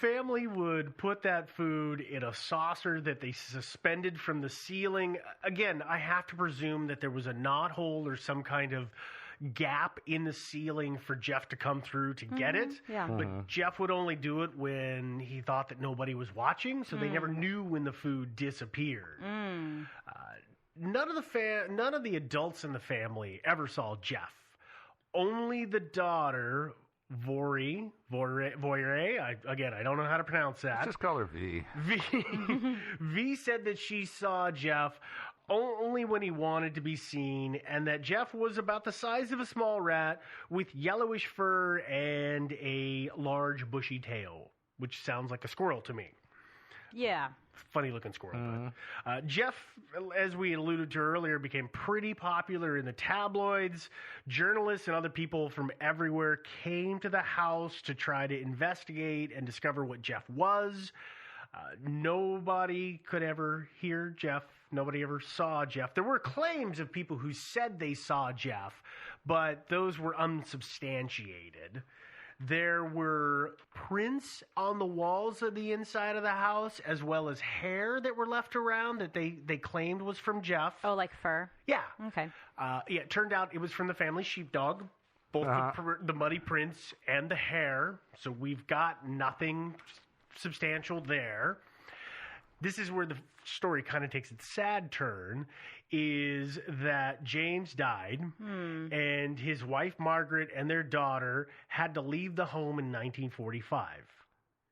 family would put that food in a saucer that they suspended from the ceiling. Again, I have to presume that there was a knothole or some kind of gap in the ceiling for Jeff to come through to get it. Yeah. But Jeff would only do it when he thought that nobody was watching, so they never knew when the food disappeared. None of the adults in the family ever saw Jeff. Only the daughter, Voire. I don't know how to pronounce that. Let's just call her V. V said that she saw Jeff only when he wanted to be seen, and that Jeff was about the size of a small rat with yellowish fur and a large bushy tail, which sounds like a squirrel to me. Yeah. Funny looking squirrel. But, Jeff, as we alluded to earlier, became pretty popular in the tabloids. Journalists and other people from everywhere came to the house to try to investigate and discover what Jeff was. Nobody could ever hear Jeff. Nobody ever saw Jeff. There were claims of people who said they saw Jeff, but those were unsubstantiated. There were prints on the walls of the inside of the house, as well as hair that were left around that they claimed was from Jeff. Oh, like fur? Yeah. Okay. It turned out it was from the family sheepdog, both the muddy prints and the hair. So we've got nothing substantial there. This is where the story kind of takes its sad turn, is that James died, and his wife Margaret and their daughter had to leave the home in 1945,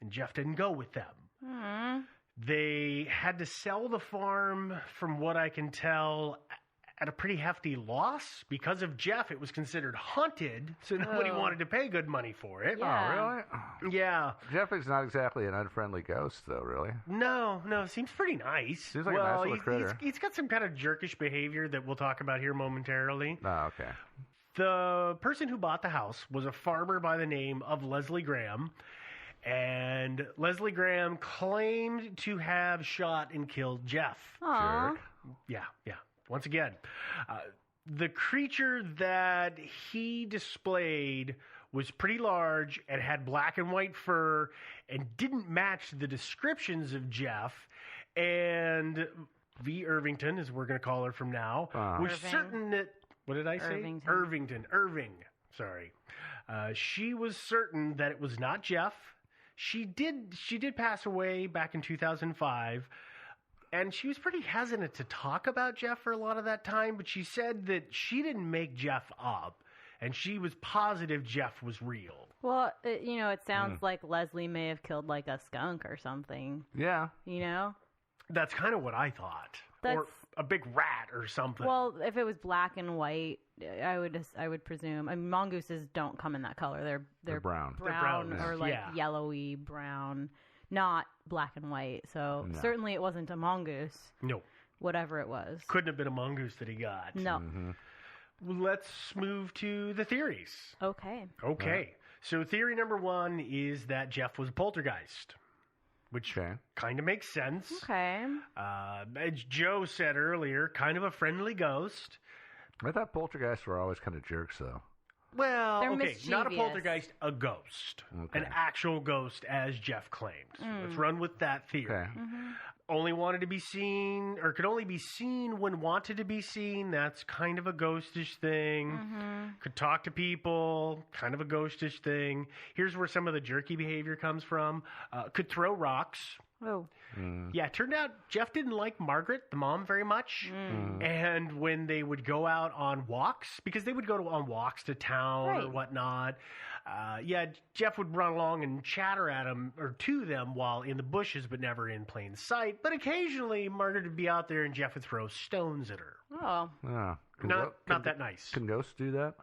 and Jeff didn't go with them. They had to sell the farm, from what I can tell, at a pretty hefty loss. Because of Jeff, it was considered haunted, so nobody wanted to pay good money for it. Yeah. Oh, really? Yeah. Jeff is not exactly an unfriendly ghost, though, really. No, seems pretty nice. Seems like a nice little critter. He's got some kind of jerkish behavior that we'll talk about here momentarily. Oh, okay. The person who bought the house was a farmer by the name of Leslie Graham, and Leslie Graham claimed to have shot and killed Jeff. Aww. Yeah. Once again, the creature that he displayed was pretty large and had black and white fur and didn't match the descriptions of Jeff. And V. Irvington, as we're going to call her from now, was certain that... What did I say? Irving. Sorry. She was certain that it was not Jeff. She did pass away back in 2005. And she was pretty hesitant to talk about Jeff for a lot of that time, but she said that she didn't make Jeff up, and she was positive Jeff was real. Well, it sounds like Leslie may have killed like a skunk or something. Yeah. You know? That's kind of what I thought. Or a big rat or something. Well, if it was black and white, I would presume. I mean, mongooses don't come in that color. They're brown. Brown They're brown, or like yeah. yellowy brown, not black and white. So certainly it wasn't a mongoose. No. Whatever it was. Couldn't have been a mongoose that he got. No. Let's move to the theories. Okay. So theory number one is that Jeff was a poltergeist, which kind of makes sense. Okay. As Joe said earlier, kind of a friendly ghost. I thought poltergeists were always kind of jerks, though. Well, They're not a mischievous. poltergeist, a ghost. Okay. An actual ghost, as Jeff claims. Let's run with that theory. Okay. Only wanted to be seen, or could only be seen when wanted to be seen. That's kind of a ghostish thing. Could talk to people, kind of a ghostish thing. Here's where some of the jerky behavior comes from. Could throw rocks. Oh. Yeah, it turned out Jeff didn't like Margaret, the mom, very much. And when they would go out on walks, because they would go on walks to town or whatnot, Jeff would run along and chatter at them or to them while in the bushes, but never in plain sight. But occasionally, Margaret would be out there and Jeff would throw stones at her. Oh. Yeah. Not that nice. Can ghosts do that?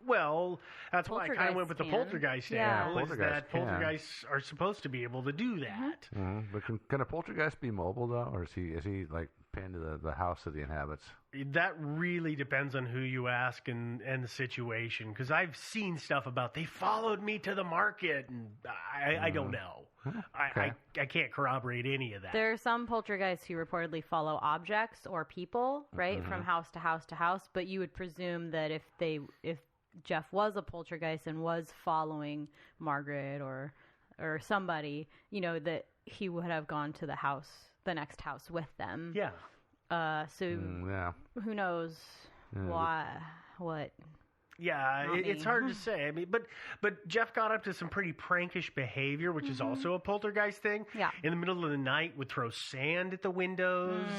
Well, that's why I kind of went with the poltergeist angle, is that Poltergeists poltergeists are supposed to be able to do that. But can a poltergeist be mobile, though? Or is he like pinned to the house that he inhabits? That really depends on who you ask and the situation. Because I've seen stuff about they followed me to the market, and I don't know. I can't corroborate any of that. There are some poltergeists who reportedly follow objects or people, right, from house to house to house. But you would presume that if Jeff was a poltergeist and was following Margaret or or somebody, that he would have gone to the next house with them. Yeah. Who knows why, what? Yeah, it's hard to say. I mean, but Jeff got up to some pretty prankish behavior, which is also a poltergeist thing. Yeah. In the middle of the night, would throw sand at the windows,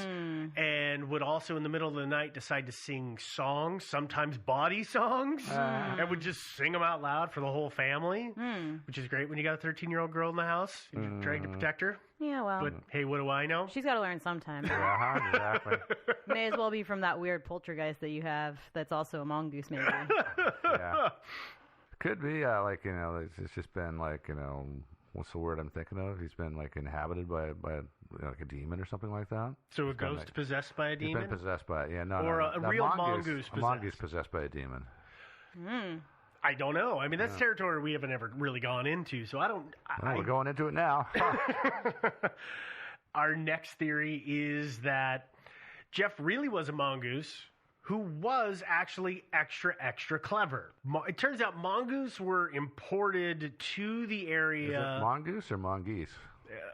and would also in the middle of the night decide to sing songs, sometimes bawdy songs, and would just sing them out loud for the whole family, which is great when you got a 13-year-old girl in the house. You're trying to protect her. Yeah, well. But hey, what do I know? She's got to learn sometime. Yeah, exactly. May as well be from that weird poltergeist that you have that's also a mongoose, maybe. Yeah. Could be, it's just been what's the word I'm thinking of? He's been inhabited by like a demon or something like that. So a ghost possessed by a demon? He's been possessed by it, yeah. No, or no. a real mongoose possessed. A mongoose possessed by a demon. I don't know. I mean, that's territory we haven't ever really gone into, so I don't... We're going into it now. Our next theory is that Jeff really was a mongoose who was actually extra, extra clever. It turns out mongoose were imported to the area... Is it mongoose or mongoose?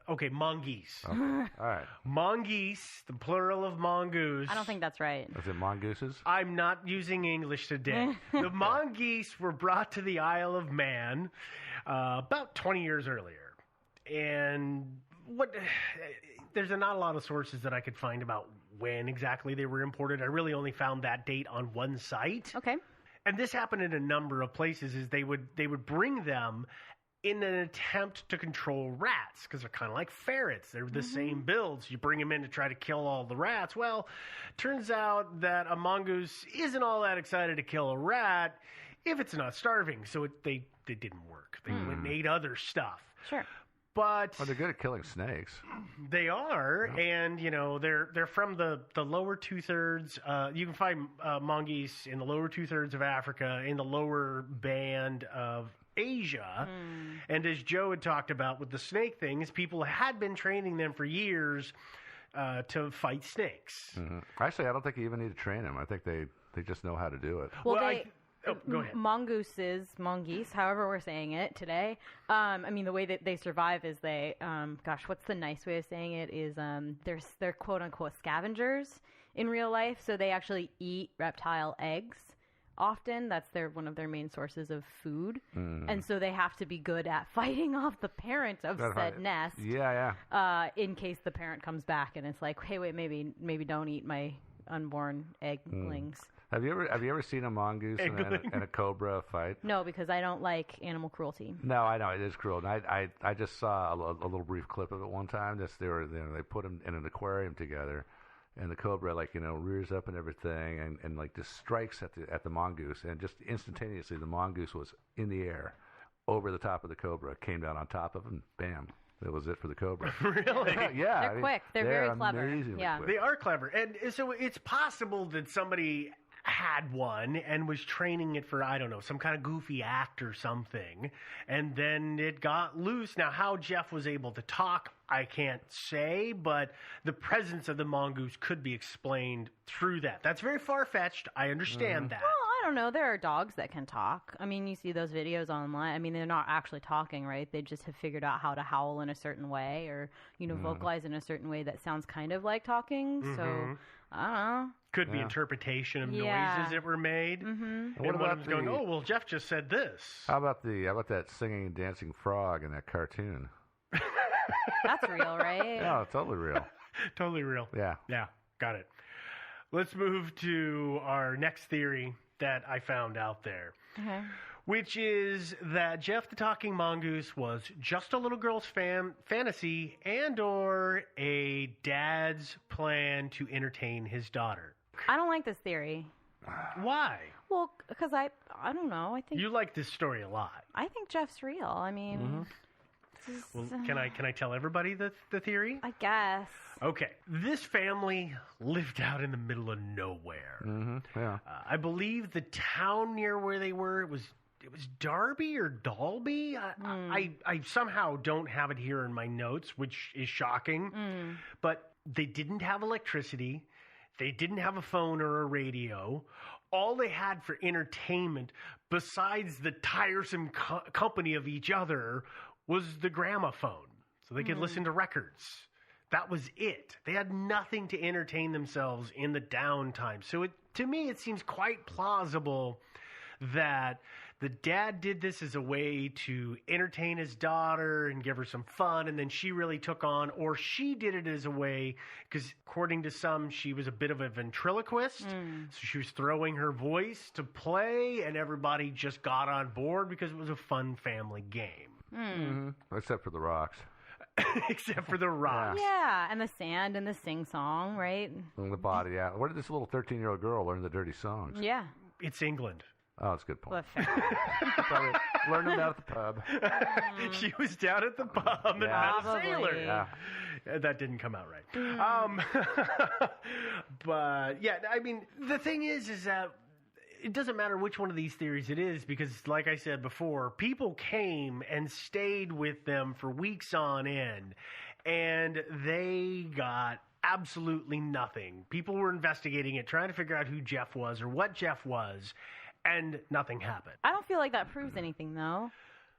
Okay, mongoose. Okay. All right. Mongoose, the plural of mongoose. I don't think that's right. Is it mongooses? I'm not using English today. The mongoose were brought to the Isle of Man about 20 years earlier. And there's not a lot of sources that I could find about when exactly they were imported. I really only found that date on one site. Okay. And this happened in a number of places. Is they would bring them in an attempt to control rats, because they're kind of like ferrets. They're the same builds. You bring them in to try to kill all the rats. Well, turns out that a mongoose isn't all that excited to kill a rat if it's not starving. So they didn't work. They went and ate other stuff. Sure. But they're good at killing snakes. They are, and they're from the lower 2/3. You can find mongoose in the lower 2/3 of Africa, in the lower band of Asia. And as Joe had talked about with the snake things, people had been training them for years to fight snakes. Actually, I don't think you even need to train them. I think they just know how to do it. Well, go ahead. Mongoose, however we're saying it today. The way that they survive is they, what's the nice way of saying it is they're quote unquote scavengers in real life. So they actually eat reptile eggs. Often that's one of their main sources of food, and so they have to be good at fighting off the parent of said nest. In case the parent comes back and it's like, hey, wait, maybe don't eat my unborn egglings. Have you ever seen a mongoose and a cobra fight? No, because I don't like animal cruelty. No, I know it is cruel. And I just saw a little brief clip of it one time. They put them in an aquarium together. And the cobra, rears up and everything, and just strikes at the mongoose, and just instantaneously the mongoose was in the air, over the top of the cobra, came down on top of him, bam, that was it for the cobra. Really? Yeah, they're quick. They're very clever. Yeah, quick. They are clever, and so it's possible that somebody had one and was training it for, I don't know, some kind of goofy act or something, and then it got loose. Now, how Jeff was able to talk, I can't say, but the presence of the mongoose could be explained through that. That's very far-fetched. I understand that. Well, I don't know. There are dogs that can talk. I mean, you see those videos online. I mean, they're not actually talking, right? They just have figured out how to howl in a certain way or, vocalize in a certain way that sounds kind of like talking. So, I don't know. Could be interpretation of noises that were made. And What one of about them's going, oh, well, Jeff just said this. How about that singing and dancing frog in that cartoon? That's real, right? No, totally real. Totally real. Yeah. Yeah, got it. Let's move to our next theory that I found out there, which is that Jeff the Talking Mongoose was just a little girl's fantasy and or a dad's plan to entertain his daughter. I don't like this theory. Why? Well, because I don't know. I think You like this story a lot. I think Jeff's real. I mean, Well, can I tell everybody the theory? I guess. Okay. This family lived out in the middle of nowhere. Yeah. I believe the town near where they were, it was Darby or Dalby. I somehow don't have it here in my notes, which is shocking. But they didn't have electricity. They didn't have a phone or a radio. All they had for entertainment, besides the tiresome company of each other, was the gramophone, so they could listen to records. That was it. They had nothing to entertain themselves in the downtime. So to me, it seems quite plausible that the dad did this as a way to entertain his daughter and give her some fun, and then she really took on, or she did it as a way, because according to some, she was a bit of a ventriloquist, so she was throwing her voice to play, and everybody just got on board because it was a fun family game. Except for the rocks. Except for the rocks. Yeah, and the sand and the sing-song, right? And the body, yeah. Where did this little 13-year-old girl learn the dirty songs? Yeah. It's England. Oh, that's a good point. Well, Probably learned them down at the pub. She was down at the pub and met a sailor. Yeah. That didn't come out right. But, yeah, I mean, the thing is that it doesn't matter which one of these theories it is, because, like I said before, people came and stayed with them for weeks on end, and they got absolutely nothing. People were investigating it, trying to figure out who Jeff was or what Jeff was, and nothing happened. I don't feel like that proves anything, though.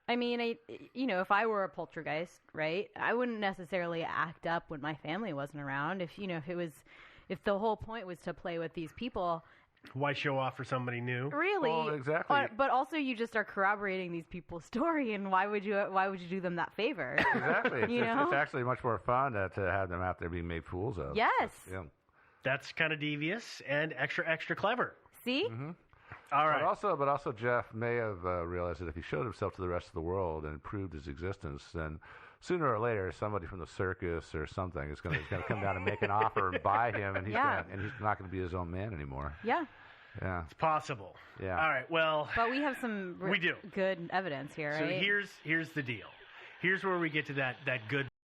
I mean, if I were a poltergeist, right, I wouldn't necessarily act up when my family wasn't around. If the whole point was to play with these people. Why show off for somebody new? Really? Well, exactly. But also, you just are corroborating these people's story, and why would you do them that favor? Exactly. It's actually much more fun to have them out there being made fools of. Yes. Yeah. That's kind of devious and extra clever. See? Mm-hmm. All right. But also, Jeff may have realized that if he showed himself to the rest of the world and proved his existence, then sooner or later, somebody from the circus or something is going to come down and make an offer and buy him, and he's not going to be his own man anymore. Yeah. Yeah. It's possible. Yeah. All right. Well. But we have some we do. good evidence here, right? So here's the deal. Here's where we get to that good